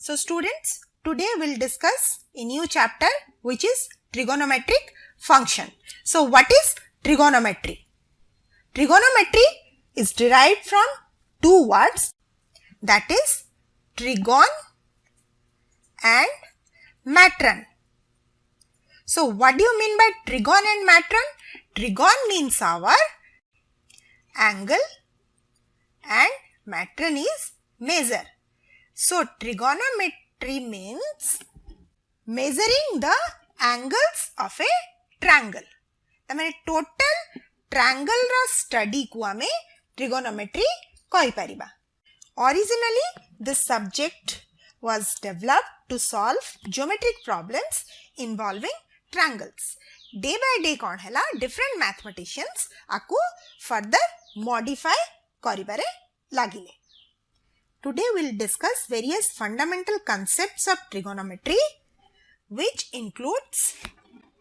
So students, today we'll discuss a new chapter which is trigonometric function. So what is trigonometry? Trigonometry is derived from two words, that is trigon and matron. So what do you mean by trigon and matron? Trigon means our angle and matron is measure. So trigonometry means measuring the angles of a triangle. तमें total triangle रा study को हमें trigonometry कही परिबा. Originally, this subject was developed to solve geometric problems involving triangles. Day by day कौन हैला different mathematicians आकु further modify करिबारे लागिले. Today we'll discuss various fundamental concepts of trigonometry which includes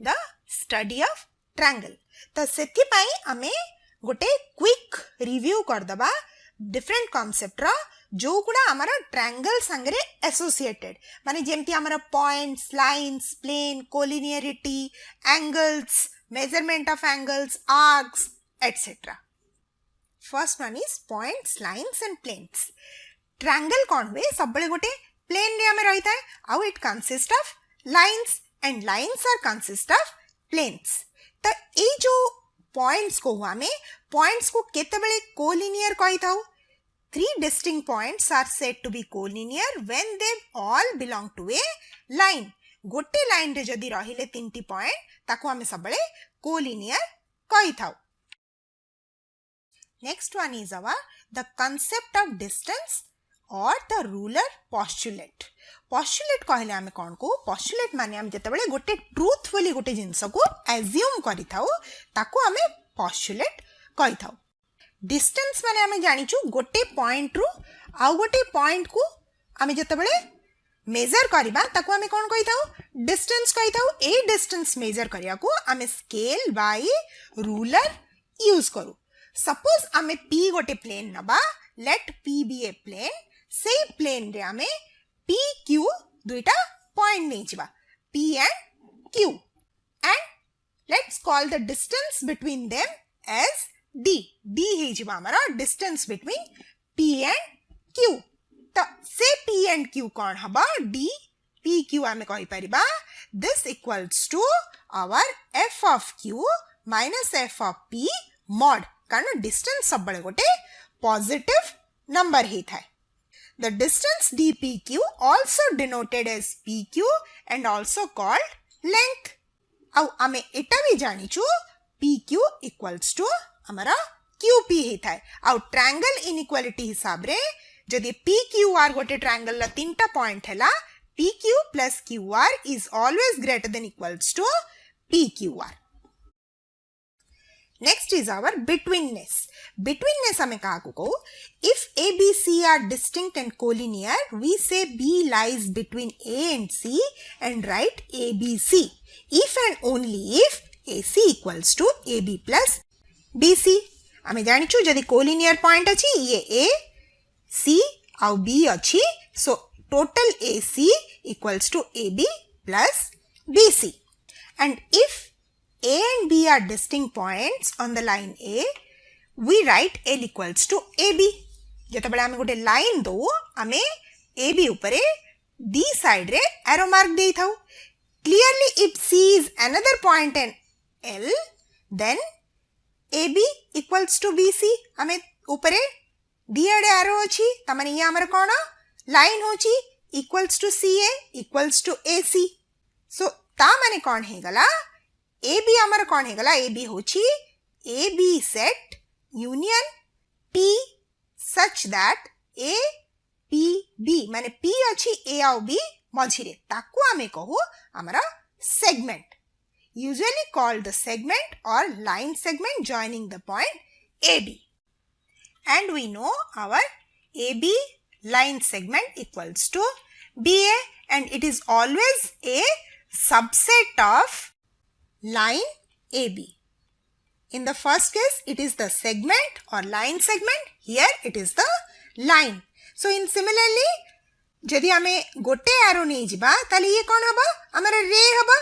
the study of triangle. तो सेति पाई हमें गोटे quick review कर दबा different concept रा जो गुड़ा हमारा triangle संगरे associated माने जेमती हमारा points, lines, plane, collinearity, angles, measurement of angles, arcs, etc. First one is points, lines and planes. Triangle कौन हुए सब बड़े गोटे plane रे हमें रहता है और it consists of lines and lines are consist of planes. तो ये जो points को हुआ में points को कितने बड़े collinear कही था? Three distinct points are said to be collinear when they all belong to a line. गोटे line रे जदी रहिले तीनटी point ताको हमें सब बड़े collinear कही था. Next one is the concept of distance or the ruler postulate. Postulate कहले हमें कौन को? Postulate माने हम जते बड़े गोटे truthfully गोटे जिंस को assume करी थाओ ताको हमें postulate कही थाओ. Distance माने हमें जानी चु गोटे point रू आउ गोटे point को हमें जते बड़े measure करिबा ताको हमें कौन कही थाओ? Distance कही थाओ. ए distance measure करिया को हमें scale by ruler use करू. Suppose हमें P गोटे plane नबा, let P be a plane. से plane रे हमें P, Q दुईटा point नहीं जिबा P and Q and let's call the distance between them as D. D ही जिबा हमारा distance between P and Q. तो से P and Q कौन हबा? D, P, Q हमें कही परिबा. This equals to our F of Q minus F of P mod. कारण distance सब बड़े गोटे positive number ही था. The distance dpq also denoted as pq and also called length. अब हमें इटा भी जानी चु pq equals to हमारा qp ही था. अब triangle inequality हिसाब रे जदि pqr गोटे triangle ला तीनटा point हैला pq plus qr is always greater than equals to pqr. Next is our betweenness. Betweenness हमें कहा को if A, B, C are distinct and collinear, we say B lies between A and C and write A, B, C. If and only if AC equals to AB plus BC. हमें जानी चु जदि collinear point अच्छी ये A, C और B अच्छी, so total AC equals to AB plus BC. And if A and B are distinct points on the line A, we write L equals to AB. जते बड़े हमें गोटे line दो हमें AB ऊपरे D side रे arrow mark they थाउ. Clearly if C is another point in L, then AB equals to BC. हमें ऊपरे D आड़े arrow अच्छी तमने ये हमारे कौन line होची equals to CA equals to AC. So ता मने कौन है गला? AB हमारा कौन है गला? AB होची AB set union P such that A, P, B माने P अच्छी A और B मझिरे ताकू हमें कहो हमारा segment, usually called the segment or line segment joining the point AB. And we know our AB line segment equals to BA and it is always a subset of line AB. In the first case, it is the segment or line segment. Here, it is the line. So, in similarly, जदि आमे गोटे arrow नहीं जिबा ताले ये कौन हबा हमर रे हबा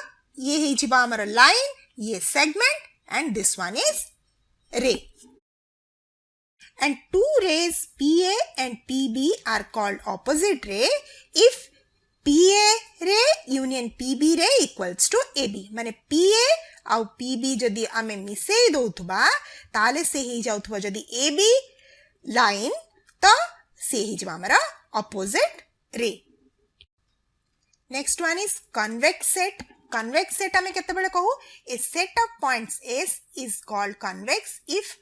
ये ही जिबा हमर लाइन ये segment and this one is ray. And two rays PA and PB are called opposite ray if PA ray union PB ray equals to AB. माने PA आउ PB जदि आमे मिसेई दउथबा ताले से ही जाउथबा जदि AB लाइन तो से ही जबा हमरा opposite ray. Next one is convex set. Convex set आमे केते बेले कहू a set of points S is called convex if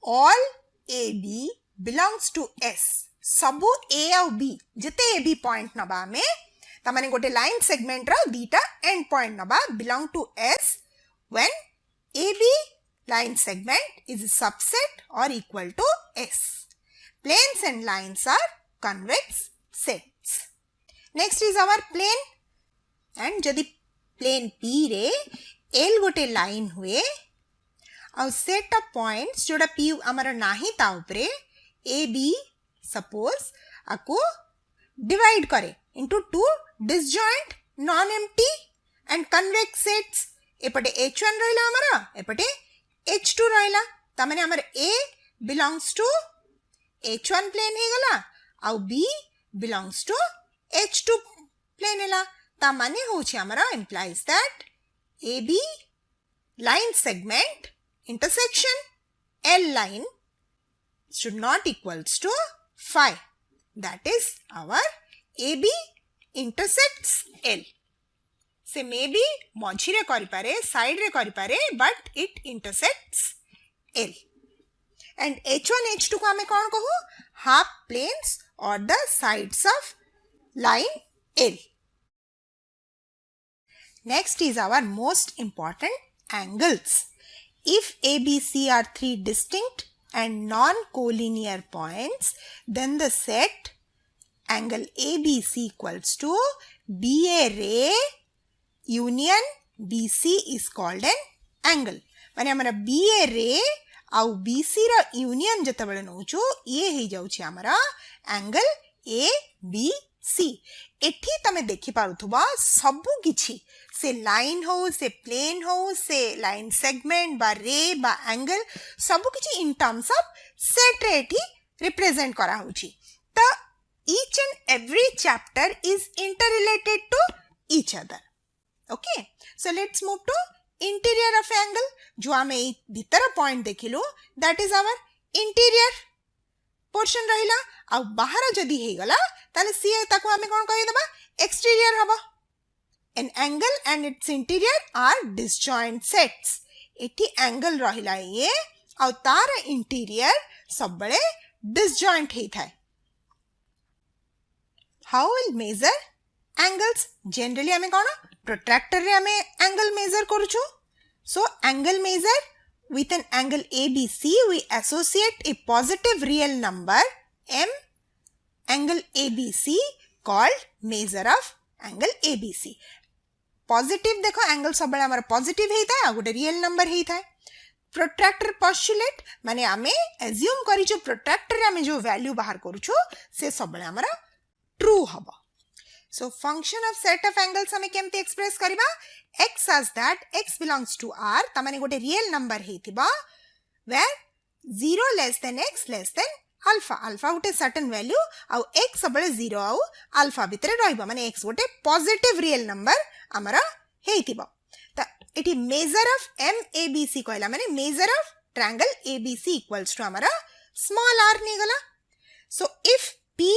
all AB belongs to S. सबु A और B जते AB point नबा में तमाने गोटे लाइन सेगमेंट रा दीटा एंड पॉइंट नबा belong to S when AB line segment is a subset or equal to S. Planes and lines are convex sets. Next is our plane and जदि plane P रे L गोटे line हुए और set of points जोड़ा P हमारा नाही ता ऊपरे A B सपोज आको डिवाइड करे into two disjoint non empty and convex sets एपटे H1 रहला हमारा एपटे H2 रहला ता माने हमारे A belongs to H1 plane हे गला और B belongs to H2 plane हेला ता माने होची हमारा implies that AB line segment intersection L line should not equals to phi. That is our AB intersects L. Se maybe मझी रे करि पारे साइड रे करि पारे but it intersects L. And H1 H2 को हमें कौन कहू half planes or the sides of line L. Next is our most important angles. If ABC are three distinct and non-collinear points, then the set angle ABC equals to BA ray union BC is called an angle. माने हमारा BA ray आउ BC रा union जता बड़े नौचो ये ही जाऊची हमारा angle ABC. एठी तमे देखि पारुथबा सबु किछि से लाइन हो से प्लेन हो से लाइन सेगमेंट बा रे बा एंगल सबु किछि इन टर्म्स ऑफ सेट रे एठी रिप्रेजेंट करा होछि त each and every chapter is interrelated to each other. Okay, so let's move to interior of angle. जो आमे भीतर point देखिलो that is our interior portion रहिला आ बाहर जदी हे गला ताले सी ताको आमे कोन कहि दबा exterior हबा. An angle and its interior are disjoint sets. एठी angle रहिला ये आ तार interior सब बड़े disjoint हे थाए. How will measure angles? Generally हमें कौन protractor रे हमें angle measure करूचु. So angle measure with an angle ABC we associate a positive real number m angle ABC called measure of angle ABC. Positive देखो angle सब बड़ा हमारा positive ही था आगुटे real number ही था. Protractor postulate माने हमें assume करी जो protractor रे हमें जो value बाहर करूचु से सब बड़ा हमारा true हबा. So function of set of angles हमें केमते express करिबा x as that x belongs to r तमाने गोटे real number हेतिबा where 0 less than x less than alpha alpha गोटे certain value आउ x सबले 0 आउ alpha भितरे रहिबा माने x गोटे positive real number हमारा हेतिबा. त एठी measure of MABC कहला माने measure of triangle ABC equals to हमारा small r निगला. So if P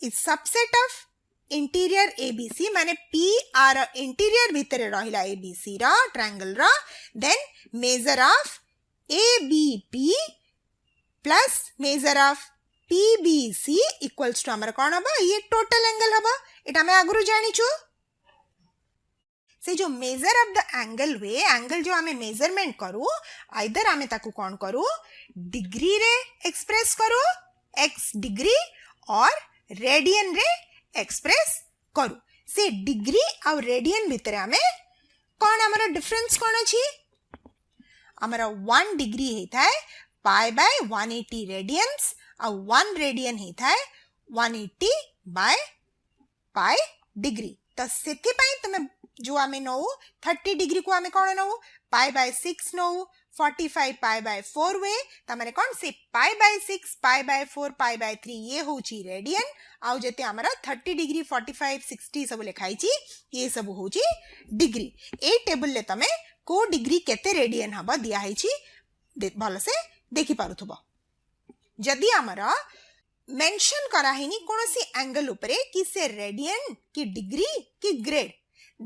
is subset of interior ABC माने P are interior भितरे रहिला ABC रा triangle रा then measure of ABP plus measure of PBC equals to हमारा कौन हबा ये total angle हबा. एटा मैं आगुरु जानी छु से जो measure of the angle way angle जो हमें measurement करू either हमें ताकू कौन करू degree रे express करू x degree और radian रे एक्सप्रेस करू. से डिग्री और रेडियन भितर हमें कौन हमारा डिफरेंस कौन अछि हमारा 1 डिग्री हेता है पाई बाय 180 रेडियंस और 1 रेडियन हेता है 180 बाय पाई डिग्री तो सेति पई तमे जो आमे नौ 30 डिग्री को आमे कोन नौ pi by 6 now 45 pi by 4 वे तमारे कोन से pi by 6 pi by 4 pi by 3 ये होची रेडियन आउ जते हमरा 30 डिग्री 45 60 सब लिखाई छी ये सब होची डिग्री ए टेबल ले तमे को डिग्री केते रेडियन हबा दिया है छी भल से देखि पारुथबो जदी हमरा मेंशन करा हेनी कोनोसी एंगल उपरे कि से रेडियन कि डिग्री कि grade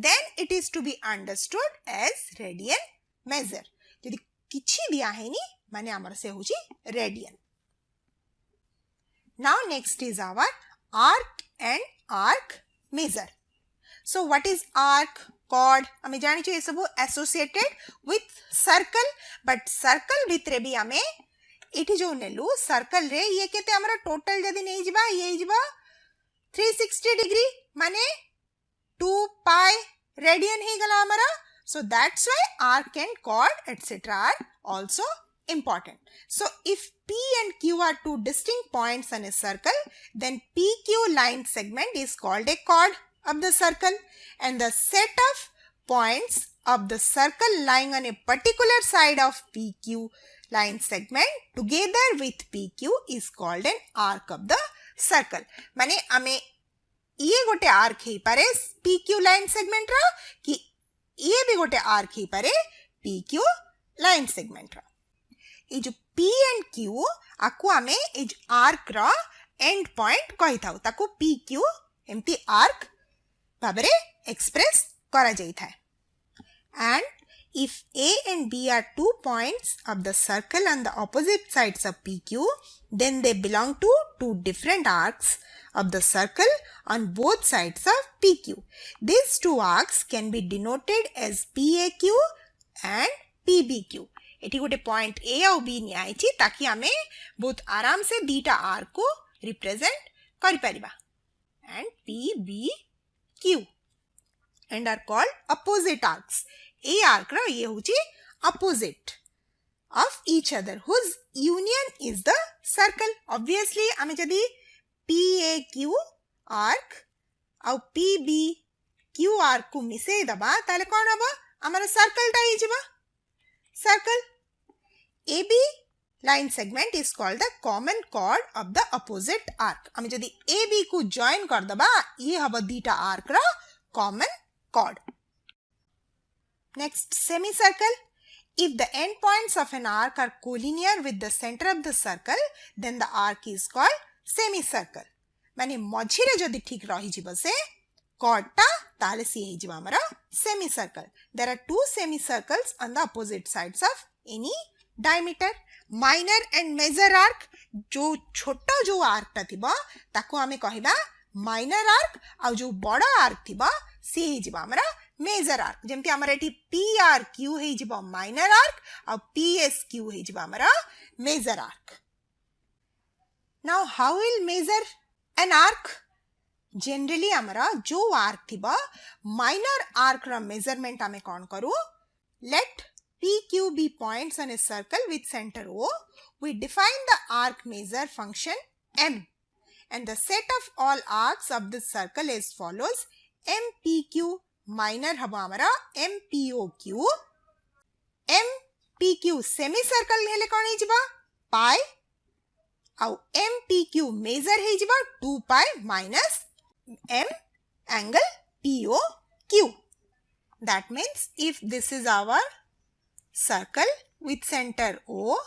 then it is to be understood as radian measure जदी किछि दिया हेनी माने हमर से होची radian now next is our arc and arc measure so what is arc chord हमें जानि छ ये सब associated with circle but circle भितरे भी हमें एठी जो नेलु सर्कल रे ये केते हमरा टोटल जदी नै जिबा ये जिबा 360 डिग्री माने 2 pi radian he gala amara so that's why arc and chord etc are also important so if P and Q are two distinct points on a circle then PQ line segment is called a chord of the circle and the set of points of the circle lying on a particular side of PQ line segment together with PQ is called an arc of the circle माने हमें ये गोटे arc ही पारे PQ line segment रा कि ये भी गोटे आर्क ही पारे PQ लाइन सेगमेंट रा ये जो P एंड Q आकु आमे ए आर्क रा एंड पॉइंट कहि थाउ ताकु PQ एम्ति आर्क भाबरे एक्सप्रेस करा जाई थाए and if A and B are 2 points of the circle on the opposite sides of PQ then they belong to two different arcs of the circle on both sides of PQ. These two arcs can be denoted as PAQ and PBQ. एठी गोटे point A और B नि आइछि ताकि हमें बहुत आराम से दीटा arc को रिप्रेजेंट करि परिबा and PBQ and are called opposite arcs. A arc रा ये होछि opposite of each other whose union is the circle. Obviously हमें जदी PAQ arc और PBQ arc को मिसे दबा ताले कौन हबा हमारा सर्कल टा ही जिबा circle AB line segment is called the common chord of the opposite arc हमें जदी AB को join कर दबा ये हबा दीटा arc रा common chord next semicircle if the endpoints of an arc are collinear with the center of the circle then the arc is called semicircle माने मझिरे जदी ठीक रही जिवो से chord टा ताले सी हे जिवो हमरा semicircle there are two semicircles on the opposite sides of any diameter minor and major arc जो छोटा जो arc टा थिबा ताको हमें कहिबा minor arc आ जो बड़ा arc थिबा सी हे जिवो हमरा major arc जेमति हमरा एठी PRQ हे जिवो minor arc आ PSQ हे जिवो हमरा major arc now how will measure an arc generally हमरा जो arc थिबा minor arc रा measurement हमें कौन करू let PQ be points on a circle with center O we define the arc measure function M and the set of all arcs of this circle as follows MPQ minor हबा हमरा MPOQ MPQ semicircle हेले कौन हे जिबा pi आउ MPQ major हे जिबा 2 pi minus M angle POQ that means if this is our circle with center O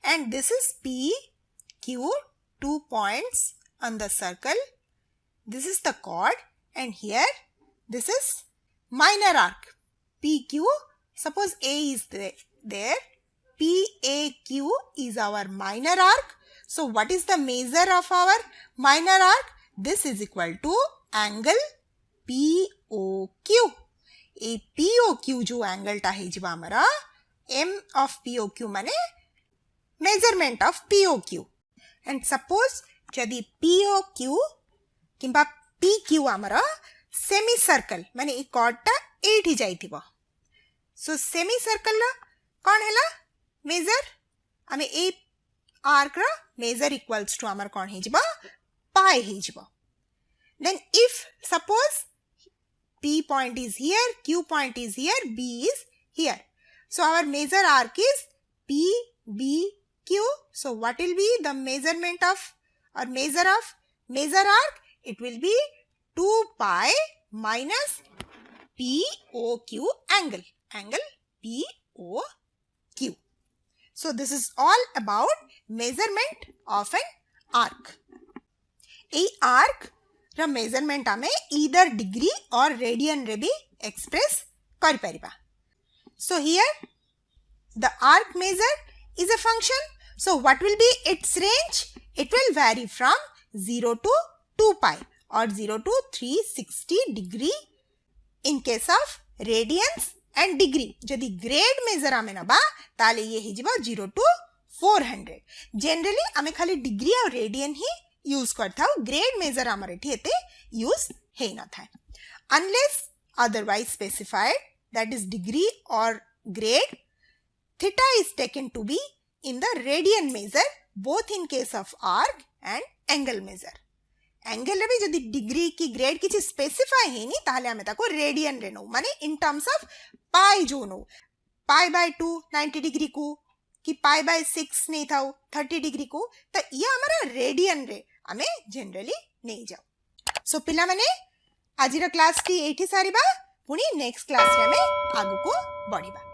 and this is PQ 2 points on the circle this is the chord and here this is minor arc PQ suppose A is there PAQ is our minor arc so what is the measure of our minor arc this is equal to angle POQ a POQ जो angle टा हे जिबा हमरा M of POQ माने measurement of POQ and suppose जदि POQ किंबा PQ हमरा semicircle माने ए chord टा एठी जाइथिबो so semicircle ला कौन हैला measure हमें ए arc रा measure equals to हमर कौन हे जिबा pi हे जिबा Then if suppose P point is here, Q point is here, B is here. So our measure arc is P, B, Q. So what will be the measurement of or measure of measure arc? It will be 2 pi minus POQ angle. Angle POQ. So this is all about measurement of an arc. A arc ର measurement आमे either degree or radian रे भी express कर परिबा. So here the arc measure is a function. So what will be its range? It will vary from 0 to 2 pi or 0 to 360 degree in case of radians and degree. जदि grade measure आमे नबा ताले ये ही जिबा 0 to 400. Generally आमे खाली degree और radian ही use करता हूँ. ग्रेड मेजर आमर एठी एते यूज हे न थाए unless otherwise specified that is degree or grade. Theta is taken to be in the radian measure both in case of arc and angle measure. Angle रे भी जदि डिग्री की ग्रेड किछि स्पेसिफाई हेनी ताहले आमे ताको रेडियन रे नो माने इन टर्म्स ऑफ पाई जो नो पाई बाय 2 90 डिग्री को कि पाई बाय 6 नहीं था 30 डिग्री को तो ये हमारा रेडियन रे आमे जनरली नहीं जाओ. सो पिला माने आजिर क्लास टी एठी सारिबा पुनी नेक्स्ट क्लास रे आमे आगु को बढ़िबा.